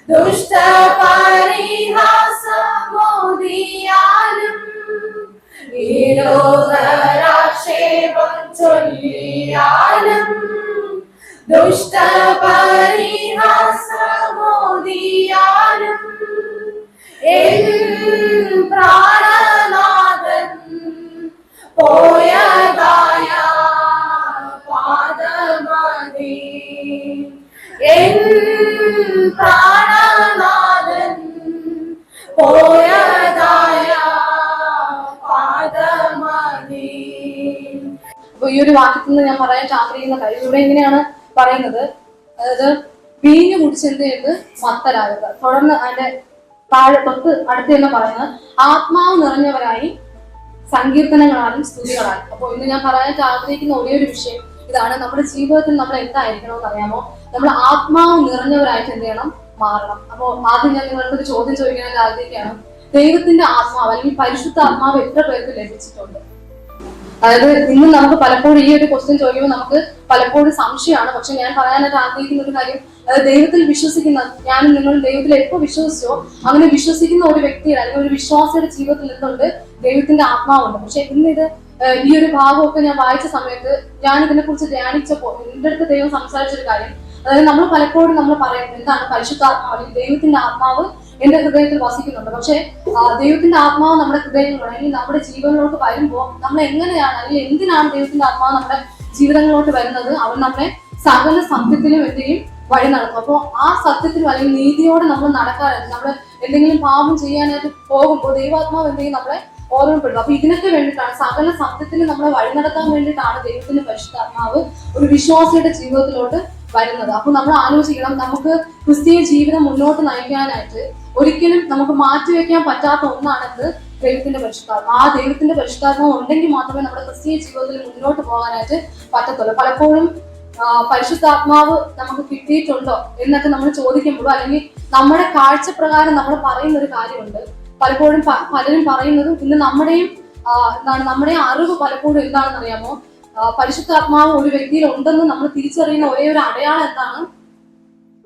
ദുഷ്ട പരിഹാസമോദിയാലും വിരോധരാക്ഷേപം ചൊല്ലിയാലും ദുഷ്ട പരിഹാസമോദിയാലും N പ്രാണനാഥൻ പോയതായ പാദമതി N പ്രാണനാഥൻ പോയതായ പാദമതി. അപ്പൊ ഈ ഒരു വാക്യത്തിൽ നിന്ന് ഞാൻ പറയാൻ ആഗ്രഹിക്കുന്ന കാര്യം ഇവിടെ എങ്ങനെയാണ് പറയുന്നത്, അതായത് വീഞ്ഞു കുടിച്ച് എന്ത് ചെയ്ത് മത്തരാകുക. തുടർന്ന് അതിന്റെ താഴെ തൊട്ട് അടുത്ത് തന്നെ പറയുന്നത് ആത്മാവ് നിറഞ്ഞവരായി സങ്കീർത്തനങ്ങളാലും സ്തുതികളാലും. അപ്പോൾ ഇന്ന് ഞാൻ പറയാൻ ആഗ്രഹിക്കുന്ന ഒരേ ഒരു വിഷയം ഇതാണ്, നമ്മുടെ ജീവിതത്തിൽ നമ്മൾ എന്തായിരിക്കണമെന്ന് അറിയാമോ? നമ്മൾ ആത്മാവ് നിറഞ്ഞവരായിട്ട് എന്ത് ചെയ്യണം? മാറണം. അപ്പോൾ ആദ്യം ഞാൻ നിങ്ങൾക്ക് ഒരു ചോദ്യം ചോദിക്കാൻ ആഗ്രഹിക്കുകയാണ്, ദൈവത്തിന്റെ ആത്മാവ് അല്ലെങ്കിൽ പരിശുദ്ധ ആത്മാവ് എത്ര പേർക്ക് ലഭിച്ചിട്ടുണ്ട്? അതായത് ഇന്ന് നമുക്ക് പലപ്പോഴും ഈ ഒരു ക്വസ്റ്റ്യൻ ചോദിക്കുമ്പോൾ നമുക്ക് പലപ്പോഴും സംശയമാണ്. പക്ഷെ ഞാൻ പറയാനായിട്ട് ആഗ്രഹിക്കുന്ന ഒരു കാര്യം, അതായത് ദൈവത്തിൽ വിശ്വസിക്കുന്ന ഞാനും നിങ്ങളും ദൈവത്തിൽ എപ്പോൾ വിശ്വസിച്ചോ അങ്ങനെ വിശ്വസിക്കുന്ന ഒരു വ്യക്തിയുടെ അല്ലെങ്കിൽ ഒരു വിശ്വാസിയുടെ ജീവിതത്തിൽ എന്തുണ്ട്? ദൈവത്തിന്റെ ആത്മാവുണ്ട്. പക്ഷെ ഇന്ന് ഈ ഒരു ഭാഗമൊക്കെ ഞാൻ വായിച്ച സമയത്ത് ഞാൻ ഇതിനെ കുറിച്ച് ധ്യാനിച്ചപ്പോൾ എന്റെ അടുത്ത് ദൈവം സംസാരിച്ചൊരു കാര്യം, അതായത് നമ്മൾ പലപ്പോഴും നമ്മൾ പറയുന്നത് എന്താണ്? പരിശുദ്ധാത്മാവ് അല്ലെങ്കിൽ ദൈവത്തിന്റെ ആത്മാവ് എന്റെ ഹൃദയത്തിൽ വസിക്കുന്നുണ്ട്. പക്ഷെ ദൈവത്തിന്റെ ആത്മാവ് നമ്മുടെ ഹൃദയങ്ങളിലൂടെ അല്ലെങ്കിൽ നമ്മുടെ ജീവനിലോട്ട് വരുമ്പോൾ നമ്മൾ എങ്ങനെയാണ് അല്ലെങ്കിൽ എന്തിനാണ് ദൈവത്തിന്റെ ആത്മാവ് നമ്മുടെ ജീവിതങ്ങളിലോട്ട് വരുന്നത്? അവൻ നമ്മളെ സകല സത്യത്തിലും എന്തെയും വഴി നടത്തും. അപ്പോൾ ആ സത്യത്തിലും അല്ലെങ്കിൽ നീതിയോടെ നമ്മൾ നടക്കാറുണ്ട്. നമ്മൾ എന്തെങ്കിലും പാപം ചെയ്യാനായിട്ട് പോകുമ്പോൾ ദൈവാത്മാവ് എന്തെങ്കിലും നമ്മളെ ഓർമ്മപ്പെടും. അപ്പൊ ഇതിനൊക്കെ വേണ്ടിയിട്ടാണ്, സകല സത്യത്തിൽ നമ്മളെ വഴി നടത്താൻ വേണ്ടിയിട്ടാണ് ദൈവത്തിന്റെ പരിശുദ്ധാത്മാവ് ഒരു വിശ്വാസിയുടെ ജീവിതത്തിലോട്ട് വരുന്നത്. അപ്പൊ നമ്മൾ ആലോചിക്കണം, നമുക്ക് ക്രിസ്തീയ ജീവിതം മുന്നോട്ട് നയിക്കാനായിട്ട് ഒരിക്കലും നമുക്ക് മാറ്റിവെക്കാൻ പറ്റാത്ത ഒന്നാണെന്ന് ദൈവത്തിന്റെ പരിശുദ്ധാത്മാവ്. ആ ദൈവത്തിന്റെ പരിശുദ്ധാത്മാവ് ഉണ്ടെങ്കിൽ മാത്രമേ നമ്മുടെ ക്രിസ്തീയ ജീവിതത്തിൽ മുന്നോട്ട് പോകാനായിട്ട് പറ്റത്തുള്ളൂ. പലപ്പോഴും പരിശുദ്ധാത്മാവ് നമുക്ക് കിട്ടിയിട്ടുണ്ടോ എന്നൊക്കെ നമ്മൾ ചോദിക്കുമ്പോഴോ അല്ലെങ്കിൽ നമ്മുടെ കാഴ്ചപ്രകാരം നമ്മൾ പറയുന്ന ഒരു കാര്യമുണ്ട്. പലപ്പോഴും പലരും പറയുന്നതും ഇന്ന് നമ്മുടെയും നമ്മുടെ അറിവ് പലപ്പോഴും എന്താണെന്ന് അറിയാമോ? പരിശുദ്ധാത്മാവ് ഒരു വ്യക്തിയിൽ ഉണ്ടെന്ന് നമ്മൾ തിരിച്ചറിയുന്ന ഒരേ ഒരു അടയാളം എന്താണ്?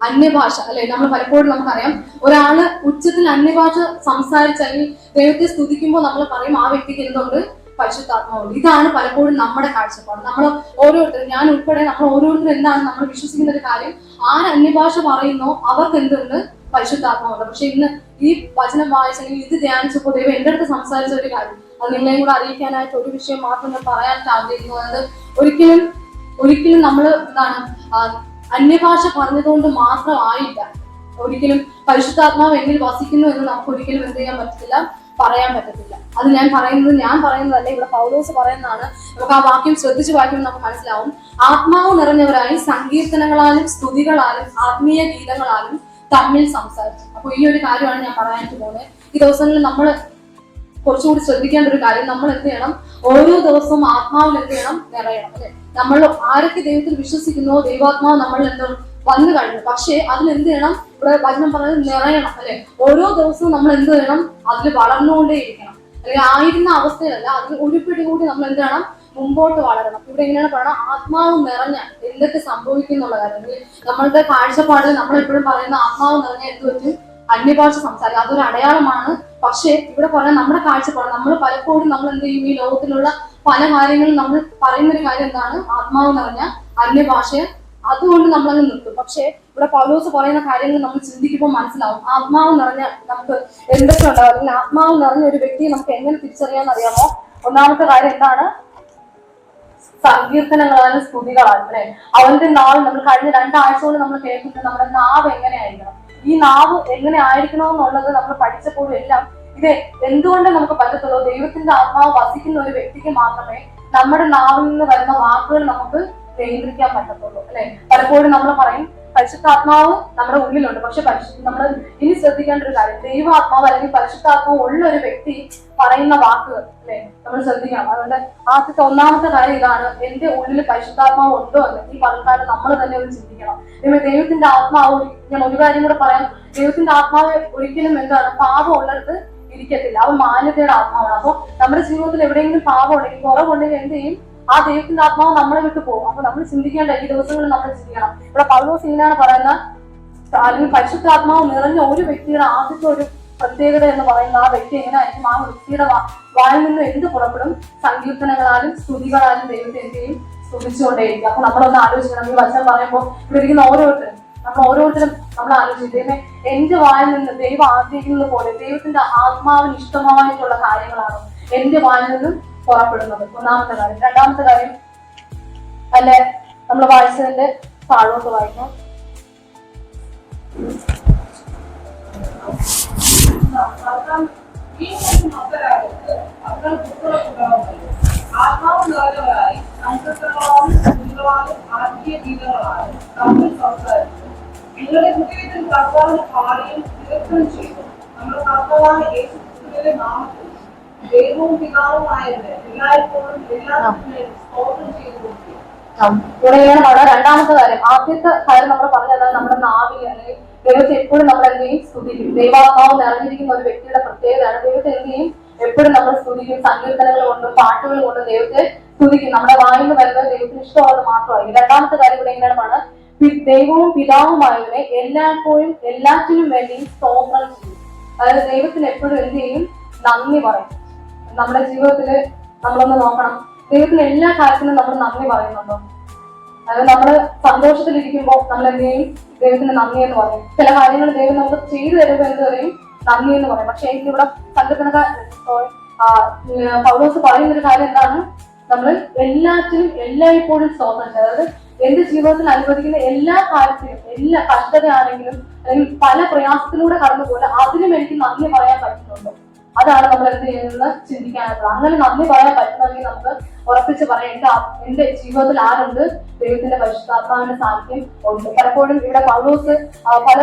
അന്യഭാഷ അല്ലെ? നമ്മൾ പലപ്പോഴും നമുക്കറിയാം, ഒരാള് ഉച്ചത്തിൽ അന്യഭാഷ സംസാരിച്ച് അല്ലെങ്കിൽ ദൈവത്തെ സ്തുതിക്കുമ്പോൾ നമ്മൾ പറയും ആ വ്യക്തിക്ക് എന്തുണ്ട്? പരിശുദ്ധാത്മാവുണ്ട്. ഇതാണ് പലപ്പോഴും നമ്മുടെ കാഴ്ചപ്പാട്. നമ്മൾ ഓരോരുത്തരും, ഞാൻ ഉൾപ്പെടെ നമ്മൾ ഓരോരുത്തരും എന്താണ് നമ്മൾ വിശ്വസിക്കുന്ന ഒരു കാര്യം, ആര് അന്യഭാഷ പറയുന്നോ അവർക്ക് എന്തുണ്ട്? പരിശുദ്ധാത്മാവുണ്ട്. പക്ഷെ ഇന്ന് ഈ വചനം വായിച്ചെങ്കിൽ ഇത് ധ്യാനിച്ചപ്പോൾ ദൈവം എന്റെ അടുത്ത് സംസാരിച്ച ഒരു കാര്യം, അത് നിങ്ങളെയും കൂടെ അറിയിക്കാനായിട്ട് ഒരു വിഷയം മാത്രം ഞാൻ പറയാനായിട്ട് ആഗ്രഹിക്കുന്നത്, ഒരിക്കലും നമ്മൾ എന്താണ് അന്യഭാഷ പറഞ്ഞതുകൊണ്ട് മാത്രമായില്ല ഒരിക്കലും പരിശുദ്ധാത്മാവ് എന്നിൽ വസിക്കുന്നു എന്ന് നമുക്ക് ഒരിക്കലും എന്ത് ചെയ്യാൻ പറ്റത്തില്ല, പറയാൻ പറ്റത്തില്ല. അത് ഞാൻ പറയുന്നതല്ല, ഇവിടെ പൗലോസ് പറയുന്നതാണ്. നമുക്ക് ആ വാക്യം ശ്രദ്ധിച്ച് വായിക്കുമ്പോൾ നമുക്ക് മനസ്സിലാവും. ആത്മാവ് നിറഞ്ഞവരായി സങ്കീർത്തനങ്ങളാലും സ്തുതികളാലും ആത്മീയ ഗീതങ്ങളാലും തമ്മിൽ സംസാരിച്ചു. അപ്പൊ ഈ ഒരു കാര്യമാണ് ഞാൻ പറയാനായിട്ട് പോകുന്നത്. ഈ ദിവസങ്ങളിൽ നമ്മൾ കുറച്ചുകൂടി ശ്രദ്ധിക്കേണ്ട ഒരു കാര്യം, നമ്മൾ എന്ത് ചെയ്യണം? ഓരോ ദിവസവും ആത്മാവിൽ എന്ത് ചെയ്യണം? നിറയണം അല്ലെ? നമ്മൾ ആരൊക്കെ ദൈവത്തിൽ വിശ്വസിക്കുന്നോ ദൈവാത്മാവ് നമ്മൾ എന്ത് വന്നു കഴിഞ്ഞു. പക്ഷേ അതിൽ എന്ത് ചെയ്യണം? ഇവിടെ വചനം പറയുന്നത് നിറയണം അല്ലെ? ഓരോ ദിവസവും നമ്മൾ എന്ത് ചെയ്യണം? അതിൽ വളർന്നുകൊണ്ടേ ഇരിക്കണം. അല്ലെങ്കിൽ ആയിരുന്ന അവസ്ഥയിലല്ല, അതിൽ ഒരു പിടി കൂടി നമ്മൾ എന്ത് ചെയ്യണം? മുമ്പോട്ട് വളരണം. ഇവിടെ എങ്ങനെയാണ് പറയണം? ആത്മാവ് നിറഞ്ഞ എന്തൊക്കെ സംഭവിക്കും എന്നുള്ള കാര്യം. നമ്മളുടെ കാഴ്ചപ്പാടിൽ നമ്മൾ എപ്പോഴും പറയുന്ന ആത്മാവ് നിറഞ്ഞ എന്ത് പറ്റും? അന്യഭാഷ സംസാരിക്കുക, അതൊരു അടയാളമാണ്. പക്ഷെ ഇവിടെ പറയാൻ നമ്മുടെ കാഴ്ചപ്പാട്, നമ്മൾ പലപ്പോഴും നമ്മൾ എന്ത് ചെയ്യും? ഈ ലോകത്തിലുള്ള പല കാര്യങ്ങളും നമ്മൾ പറയുന്ന ഒരു കാര്യം എന്താണ്? ആത്മാവ് നിറഞ്ഞ അന്യഭാഷ, അതുകൊണ്ട് നമ്മളങ്ങ് നിർത്തും. പക്ഷെ ഇവിടെ പൗലോസ് പറയുന്ന കാര്യങ്ങൾ നമ്മൾ ചിന്തിക്കുമ്പോൾ മനസ്സിലാവും, ആത്മാവ് നിറഞ്ഞ നമുക്ക് എന്തൊക്കെ ഉണ്ടാവും, അല്ലെങ്കിൽ ആത്മാവ് നിറഞ്ഞ ഒരു വ്യക്തിയെ നമുക്ക് എങ്ങനെ തിരിച്ചറിയാൻ അറിയാമോ? ഒന്നാമത്തെ കാര്യം എന്താണ്? സങ്കീർത്തനങ്ങളാലും സ്തുതികളാലും അല്ലെ? അവന്റെ നാവ്, നമ്മൾ കഴിഞ്ഞ 2 ആഴ്ച കൊണ്ട് നമ്മൾ കേൾക്കുന്നത് നമ്മുടെ നാവ് എങ്ങനെയായിരിക്കണം, ഈ നാവ് എങ്ങനെ ആയിരിക്കണമെന്നുള്ളത് നമ്മൾ പഠിച്ചപ്പോഴും എല്ലാം ഇത് എന്തുകൊണ്ട് നമുക്ക് പറ്റത്തുള്ളൂ? ദൈവത്തിന്റെ ആത്മാവ് വസിക്കുന്ന ഒരു വ്യക്തിക്ക് മാത്രമേ നമ്മുടെ നാവിൽ നിന്ന് വരുന്ന വാക്കുകൾ നമുക്ക് നിയന്ത്രിക്കാൻ പറ്റത്തുള്ളൂ അല്ലെ? പലപ്പോഴും നമ്മൾ പറയും പരിശുദ്ധാത്മാവ് നമ്മുടെ ഉള്ളിലുണ്ട്, പക്ഷെ നമ്മൾ ഇനി ശ്രദ്ധിക്കേണ്ട ഒരു കാര്യം, ദൈവാത്മാവ് അല്ലെങ്കിൽ പരിശുദ്ധാത്മാവ് ഉള്ള ഒരു വ്യക്തി പറയുന്ന വാക്കുകൾ അല്ലെ നമ്മൾ ശ്രദ്ധിക്കണം. അതുകൊണ്ട് ഒന്നാമത്തെ കാര്യം ഇതാണ്, എന്റെ ഉള്ളിൽ പരിശുദ്ധാത്മാവ് ഉണ്ടോ എന്ന് ഈ പറഞ്ഞാൽ നമ്മൾ തന്നെ ഒന്ന് ചിന്തിക്കണം. ദൈവത്തിന്റെ ആത്മാവ്, ഞാൻ ഒരു കാര്യം കൂടെ പറയാം, ദൈവത്തിന്റെ ആത്മാവ് ഒരിക്കലും എന്താണ് പാപം ഉള്ളിടത്ത് ഇരിക്കത്തില്ല. അവൻ മാന്യതയുടെ ആത്മാവാണ്. അപ്പൊ നമ്മുടെ ജീവിതത്തിൽ എവിടെയെങ്കിലും പാപം ഉണ്ടെങ്കിൽ, കുറവുണ്ടെങ്കിൽ എന്ത് ചെയ്യും? ആ ദൈവത്തിന്റെ ആത്മാവ് നമ്മളെ വിട്ടു പോകും. അപ്പൊ നമ്മൾ ചിന്തിക്കേണ്ട ഈ ദിവസങ്ങളിൽ നമ്മൾ ചിന്തിക്കണം. ഇവിടെ പൗലോസ് ഇങ്ങനെയാണ് പറയുന്നത്, അല്ലെങ്കിൽ പരിശുദ്ധാത്മാവ് നിറഞ്ഞ ഒരു വ്യക്തിയുടെ ആദ്യത്തെ ഒരു പ്രത്യേകത എന്ന് പറയുന്നത് ആ വ്യക്തി എങ്ങനെയായിരിക്കും, ആ വ്യക്തിയുടെ വായിൽ നിന്ന് എന്ത് പുറപ്പെടും? സങ്കീർത്തനങ്ങളാലും സ്തുതികളാലും ദൈവത്തെ എന്തെയും സ്തുതിച്ചുകൊണ്ടേയിരിക്കും. അപ്പൊ നമ്മളൊന്ന് ആലോചിക്കണം, ഈ വചനം പറയുമ്പോൾ ഇവിടെ ഇരിക്കുന്ന ഓരോരുത്തരും നമ്മൾ ആലോചിക്കും, എന്റെ വായിൽ നിന്ന് ദൈവം ആഗ്രഹിക്കുന്നത് പോലെ ദൈവത്തിന്റെ ആത്മാവിന് ഇഷ്ടമായിട്ടുള്ള കാര്യങ്ങളാണ് എന്റെ വായിൽ നിന്നും പുറപ്പെടുന്നത്. ഒന്നാമത്തെ കാര്യം. രണ്ടാമത്തെ കാര്യം അല്ലെ, നമ്മൾ വായിച്ചതിന്റെ താഴോട്ട് വായിക്കാം. ആത്മാവ് നിറഞ്ഞവരായി സംസ്കൃതങ്ങളാലും സ്തുതികളാലും ആത്മീയ ഗീതങ്ങളാലും തമ്മിൽ സംസാരിച്ചു. നിങ്ങളുടെ ഹൃദയത്തിൽ കർത്താവിന് പാടിയും കീർത്തനം ചെയ്തു. നമ്മുടെ കർത്താവായ യേശുക്രിസ്തുവിന്റെ നാമത്തിൽ ദൈവവും പിതാവുമായവരെ എല്ലായ്പ്പോഴും എല്ലാത്തിനും സ്തോത്രം ചെയ്തുകൊണ്ടിരിക്കും. രണ്ടാമത്തെ കാര്യം. ആദ്യത്തെ കാര്യം നമ്മൾ പറഞ്ഞത് നമ്മുടെ നാവിൽ അല്ലെങ്കിൽ ദൈവത്തെ എപ്പോഴും നമ്മൾ എന്ത് ചെയ്യും? സ്തുതിക്കും. ദൈവാത്മാവ് നിറഞ്ഞിരിക്കുന്ന ഒരു വ്യക്തിയുടെ പ്രത്യേകതയാണ്. ദൈവത്തെ എന്ത് ചെയ്യും? എപ്പോഴും നമ്മൾ സ്തുതിക്കും. സങ്കീർത്തനങ്ങൾ കൊണ്ടും പാട്ടുകൾ കൊണ്ടും ദൈവത്തെ സ്തുതിക്കും. നമ്മുടെ വായിൽ നിന്ന് വരുന്നത് ദൈവത്തിന് ഇഷ്ടമുള്ളത് മാത്രമായിരിക്കും. രണ്ടാമത്തെ കാര്യം ഇവിടെ എങ്ങനെയാണ്? ദൈവവും പിതാവുമായവരെ എല്ലായ്പ്പോഴും എല്ലാറ്റിനും വേണ്ടി സ്തോത്രം ചെയ്യും. അതായത് ദൈവത്തിന് എപ്പോഴും എന്ത് ചെയ്യും? നന്ദി പറയും. നമ്മുടെ ജീവിതത്തിൽ നമ്മളൊന്ന് നോക്കണം, ദൈവത്തിന് എല്ലാ കാര്യത്തിനും നമ്മൾ നന്ദി പറയുന്നുണ്ടോ? അതായത് നമ്മൾ സന്തോഷത്തിലിരിക്കുമ്പോൾ നമ്മൾ എന്ത് ചെയ്യും? ദൈവത്തിന് നന്ദി എന്ന് പറയും. ചില കാര്യങ്ങൾ ദൈവം നമുക്ക് ചെയ്തു തരുമ്പോൾ എന്ത് പറയും? നന്ദി എന്ന് പറയും. പക്ഷെ എനിക്കിവിടെ പൗലോസ് പറയുന്നൊരു കാര്യം എന്താണ്? നമ്മൾ എല്ലാറ്റിനും എല്ലായ്പ്പോഴും സ്തോത്രം ചെയ്യും. അതായത് എന്റെ ജീവിതത്തിൽ അനുവദിക്കുന്ന എല്ലാ കാര്യത്തിലും, എല്ലാ കഷ്ടതയാണെങ്കിലും അല്ലെങ്കിൽ പല പ്രയാസത്തിലൂടെ കടന്നുപോലെ അതിനും എനിക്ക് നന്ദി പറയാൻ പറ്റുന്നുണ്ട്. അതാണ് നമ്മൾ എന്ത് ചെയ്യുന്നത്? ചിന്തിക്കാനുള്ളത്. അങ്ങനെ നന്ദി പറയാൻ പറ്റുന്നെങ്കിൽ നമുക്ക് ഉറപ്പിച്ച് പറയാം, എന്റെ ജീവിതത്തിൽ ആരുണ്ട്? ദൈവത്തിന്റെ പരിശുദ്ധാത്മാവിന്റെ സാന്നിധ്യം ഉണ്ട്. പലപ്പോഴും ഇവിടെ പൗലോസ് പല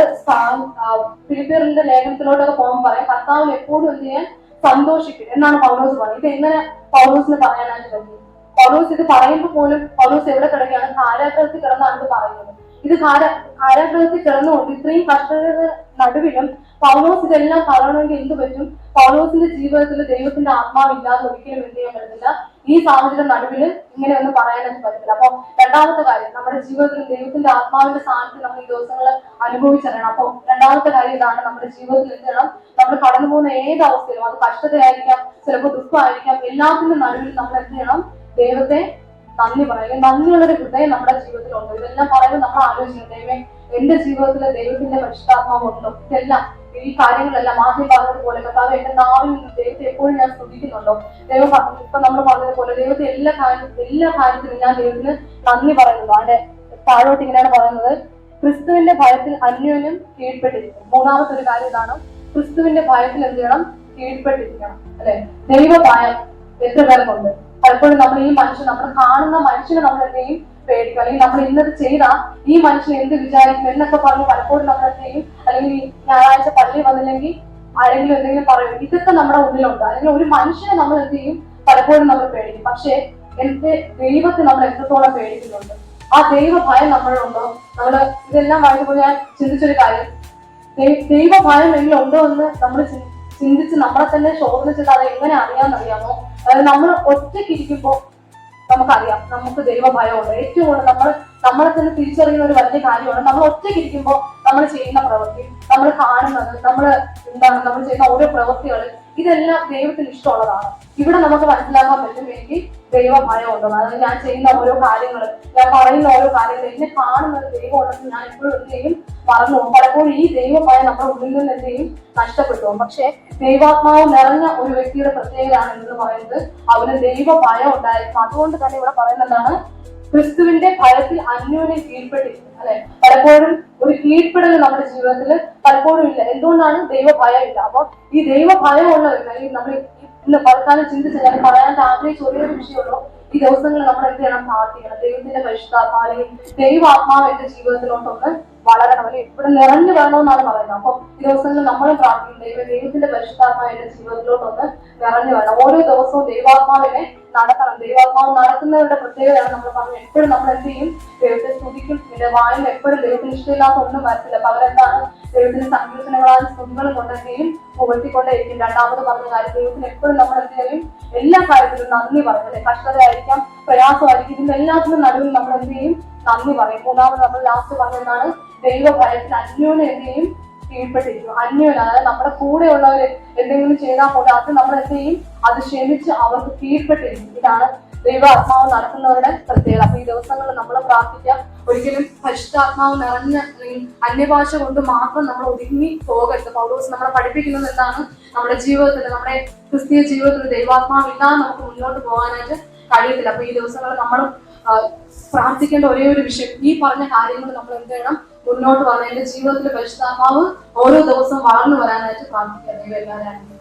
ഫിലിപ്പിയറിന്റെ ലേഖനത്തിലോട്ടൊക്കെ പോകുമ്പോൾ പറയാം, കർത്താവിൽ എപ്പോഴും എന്ത് ചെയ്യാൻ? സന്തോഷിക്കും എന്നാണ് പൗലോസ് പറയുന്നത്. ഇത് എങ്ങനെ പൗലോസിന് പറയാനായിട്ട് പറ്റും? പൗലോസ് ഇത് പറയുമ്പോൾ പോലും പൗലോസ് എവിടെ കിടക്കുകയാണ്? കാരാഗ്രഹത്തിൽ കിടന്നാണ് ഇത് പറയുന്നത്. ഇത് കാരാഗ്രഹത്തിൽ കിടന്നുകൊണ്ട് ഇത്രയും കഷ്ടതയുടെ നടുവിലും പൗലോസ് ഇതെല്ലാം പറയണമെങ്കിൽ എന്ത് പറ്റും? പൗലോസിന്റെ ജീവിതത്തിൽ ദൈവത്തിന്റെ ആത്മാവില്ലാതെ ഒരിക്കലും എന്ത് ചെയ്യാൻ പറ്റില്ല. ഈ സാഹചര്യം നടുവിൽ ഇങ്ങനെ ഒന്നും പറയാനൊന്നും പറ്റില്ല. അപ്പൊ രണ്ടാമത്തെ കാര്യം, നമ്മുടെ ജീവിതത്തിൽ ദൈവത്തിന്റെ ആത്മാവിന്റെ സാന്നിധ്യം നമ്മൾ ഈ ദിവസങ്ങൾ അനുഭവിച്ചറിയണം. അപ്പൊ രണ്ടാമത്തെ കാര്യം ഇതാണ്, നമ്മുടെ ജീവിതത്തിൽ എന്ത് ചെയ്യണം? നമ്മൾ കടന്നു പോകുന്ന ഏത് അവസ്ഥയിലും, അത് കഷ്ടതയായിരിക്കാം, ചിലപ്പോൾ ദുഃഖമായിരിക്കാം, എല്ലാത്തിനും നടുവിൽ നമ്മൾ എന്ത് ചെയ്യണം? ദൈവത്തെ നന്ദി പറയും. നന്ദിയുള്ളൊരു ഹൃദയം നമ്മുടെ ജീവിതത്തിലുണ്ട്. ഇതെല്ലാം പറയുമ്പോൾ നമ്മൾ ആലോചിക്കണം, ദൈവം എന്റെ ജീവിതത്തിൽ ദൈവത്തിന്റെ പരിശുദ്ധാത്മാവ് ഉണ്ടോ? ഇതെല്ലാം ഈ കാര്യങ്ങളെല്ലാം ആദ്യം പറഞ്ഞതുപോലെ കർത്താവ് എന്റെ നാവിൽ നിന്ന് ദൈവത്തെ എപ്പോഴും ഞാൻ സ്തുതിക്കുന്നുണ്ടോ? ദൈവം ഇപ്പൊ നമ്മൾ പറഞ്ഞതുപോലെ ദൈവത്തെ എല്ലാ കാര്യത്തിലും ഞാൻ ദൈവത്തിന് നന്ദി പറയുന്നുണ്ടോ? അതിന്റെ താഴോട്ട് ഇങ്ങനെയാണ് പറയുന്നത്, ക്രിസ്തുവിന്റെ ഭയത്തിൽ അന്യോന്യം കീഴ്പ്പെട്ടിരിക്കണം. മൂന്നാമത്തെ ഒരു കാര്യം ഇതാണ്, ക്രിസ്തുവിന്റെ ഭയത്തിൽ എന്ത് ചെയ്യണം? കീഴ്പ്പെട്ടിരിക്കണം. അല്ലെ? ദൈവഭയം എത്ര പേർക്കുണ്ട്? പലപ്പോഴും നമ്മൾ ഈ നമ്മൾ കാണുന്ന മനുഷ്യനെ നമ്മൾ എന്ത് ചെയ്യും? പേടിക്കും. അല്ലെങ്കിൽ നമ്മൾ ഇന്നത് ചെയ്താൽ ഈ മനുഷ്യൻ എന്ത് വിചാരിക്കും എന്നൊക്കെ പറഞ്ഞ് പലപ്പോഴും നമ്മൾ എന്ത് ചെയ്യും? അല്ലെങ്കിൽ ഞായറാഴ്ച പള്ളിയിൽ വന്നില്ലെങ്കിൽ ആരെങ്കിലും എന്തെങ്കിലും പറയും. ഇതൊക്കെ നമ്മുടെ ഉള്ളിലുണ്ട്. അല്ലെങ്കിൽ ഒരു മനുഷ്യനെ നമ്മൾ എന്ത് ചെയ്യും? പലപ്പോഴും നമ്മൾ പേടിക്കും. പക്ഷേ എന്റെ ദൈവത്തെ നമ്മൾ എത്രത്തോളം പേടിക്കുന്നുണ്ട്? ആ ദൈവഭയം നമ്മളുണ്ടോ? നമ്മള് ഇതെല്ലാം വായിക്കുമ്പോൾ ഞാൻ ചിന്തിച്ചൊരു കാര്യം, ദൈവഭയം എങ്കിലും ഉണ്ടോ എന്ന് നമ്മൾ ചിന്തിച്ച് നമ്മളെ തന്നെ ശോധന ചെയ്ത് അത് എങ്ങനെ അറിയാമെന്നറിയാമോ? അതായത് നമ്മൾ ഒറ്റയ്ക്കിരിക്കുമ്പോൾ നമുക്കറിയാം നമുക്ക് ദൈവഭയമുണ്ട്. ഏറ്റവും കൂടുതൽ നമ്മളെ തന്നെ തിരിച്ചറിയുന്ന ഒരു വലിയ കാര്യമാണ് നമ്മൾ ഒറ്റയ്ക്കിരിക്കുമ്പോൾ നമ്മൾ ചെയ്യുന്ന പ്രവൃത്തി, നമ്മൾ കാണുന്നത്, നമ്മൾ ചെയ്യുന്ന ഓരോ പ്രവൃത്തികൾ, ഇതെല്ലാം ദൈവത്തിന് ഇഷ്ടമുള്ളതാണ്. ഇവിടെ നമുക്ക് മനസ്സിലാക്കാൻ പറ്റും എനിക്ക് ദൈവഭയം ഉണ്ടെന്ന്. അതായത് ഞാൻ ചെയ്യുന്ന ഓരോ കാര്യങ്ങൾ, ഞാൻ പറയുന്ന ഓരോ കാര്യങ്ങൾ, എന്നെ കാണുന്നത് ദൈവം ഉണ്ടെന്ന് ഞാൻ എപ്പോഴും എന്ത് ചെയ്യും? മറന്നു പോകും. പലപ്പോഴും ഈ ദൈവഭയം നമ്മുടെ ഉള്ളിൽ നിന്ന് എന്ത് ചെയ്യും? നഷ്ടപ്പെട്ടു പോകും. പക്ഷെ ദൈവാത്മാവ് നിറഞ്ഞ ഒരു വ്യക്തിയുടെ പ്രത്യേകതയാണ് എന്ന് പറയുന്നത്, അവന് ദൈവഭയം ഉണ്ടായിരിക്കും. അതുകൊണ്ട് തന്നെ ഇവിടെ പറയുന്നതാണ്, ക്രിസ്തുവിന്റെ ഭയത്തിൽ അന്യോന്യം കീഴ്പ്പെട്ടിരിക്കും. അല്ലെ? പലപ്പോഴും ഒരു കീഴ്പ്പെടൽ നമ്മുടെ ജീവിതത്തിൽ പലപ്പോഴും ഇല്ല. എന്തുകൊണ്ടാണ്? ദൈവഭയം ഇല്ല. അപ്പൊ ഈ ദൈവഭയമുള്ളവർക്ക്, അല്ലെങ്കിൽ നമ്മൾ ഇന്ന് പലക്കാലം ചിന്തിച്ച് ഞാൻ പറയാൻ ആഗ്രഹിച്ച ഒരേ ഒരു വിഷയമുള്ളൂ, ഈ ദിവസങ്ങളിൽ നമ്മൾ എന്ത് ചെയ്യണം? പ്രാർത്ഥിക്കണം. ദൈവത്തിന്റെ പരിശുദ്ധാത്മാവ് അല്ലെങ്കിൽ ദൈവാത്മാവ് എന്റെ ജീവിതത്തിലോട്ടൊന്ന് വളരണം, അല്ലെങ്കിൽ ഇവിടെ നിറഞ്ഞു വരണമെന്നാണ് പറയുന്നത്. അപ്പൊ ഈ ദിവസങ്ങളിൽ നമ്മളും പ്രാർത്ഥിക്കും, ദൈവത്തിന്റെ പരിശുദ്ധാത്മാവ് എന്റെ ജീവിതത്തിലോട്ടൊന്ന് നിറഞ്ഞു വരണം. ഓരോ ദിവസവും ദൈവാത്മാവിനെ നടക്കണം. ദൈവാത്മാവ് നടക്കുന്നവരുടെ പ്രത്യേകതയാണ് നമ്മൾ പറഞ്ഞു. എപ്പോഴും നമ്മൾ എന്ത് ചെയ്യും? ദൈവത്തെ സ്തുതിക്കും. എന്റെ വായിൽ എപ്പോഴും ദൈവത്തിന് ഇഷ്ടമില്ലാത്ത ഒന്നും വരത്തില്ല. പകരം എന്താണ്? ദൈവത്തിന്റെ സങ്കീർത്തനങ്ങളാലും സ്തുതികളും കൊണ്ട് എന്ത് ചെയ്യും? പുകഴ്ത്തിക്കൊണ്ടേയിരിക്കും. രണ്ടാമത് പറഞ്ഞ കാര്യം, ദൈവത്തിന് എപ്പോഴും നമ്മൾ എന്ത് ചെയ്യും? എല്ലാ കാര്യത്തിലും നന്ദി പറയും. അല്ലെ? കഷ്ടതയായിരിക്കാം, പ്രയാസമായിരിക്കും, ഇതിന്റെ എല്ലാത്തിനും നടുവിൽ നമ്മൾ എന്ത് ചെയ്യും? നന്ദി പറയും. മൂന്നാമത് നമ്മൾ ലാസ്റ്റ് പറഞ്ഞതാണ് ദൈവഭയത്തിൽ അന്യോന്യം കീഴ്പ്പെട്ടിരിക്കും. അന്യോന്യം, അതായത് നമ്മുടെ കൂടെയുള്ളവർ എന്തെങ്കിലും ചെയ്താൽ പോലും അത് നമ്മൾ എന്ത് ചെയ്യും, അത് ക്ഷമിച്ച് അവർക്ക് കീഴ്പ്പെട്ടിരിക്കും. ഇതാണ് ദൈവാത്മാവ് നടത്തുന്നവരുടെ പ്രത്യേകത. അപ്പൊ ഈ ദിവസങ്ങളിൽ നമ്മൾ പ്രാർത്ഥിക്കാം, ഒരിക്കലും പരിശുദ്ധാത്മാവ് നിറഞ്ഞ അന്യഭാഷ കൊണ്ട് മാത്രം നമ്മൾ ഒതുങ്ങി പോകരുത്. പൗലോസ് നമ്മളെ പഠിപ്പിക്കുന്നത് എന്താണ്, നമ്മുടെ ജീവിതത്തിൽ, നമ്മുടെ ക്രിസ്തീയ ജീവിതത്തിൽ ദൈവാത്മാവ് ഇല്ലാതെ നമുക്ക് മുന്നോട്ട് പോകാനായിട്ട് കഴിയത്തില്ല. അപ്പൊ ഈ ദിവസങ്ങളിൽ നമ്മൾ പ്രാർത്ഥിക്കേണ്ട ഒരേ ഒരു വിഷയം, ഈ പറഞ്ഞ കാര്യങ്ങൾ നമ്മൾ എന്ത് ചെയ്യണം, മുന്നോട്ട് വരണം. എന്റെ ജീവിതത്തിൽ പരിശുദ്ധാത്മാവ് ഓരോ ദിവസവും വളർന്നു വരാനായിട്ട് പ്രാർത്ഥിക്കുക. ദൈവം എല്ലാവരും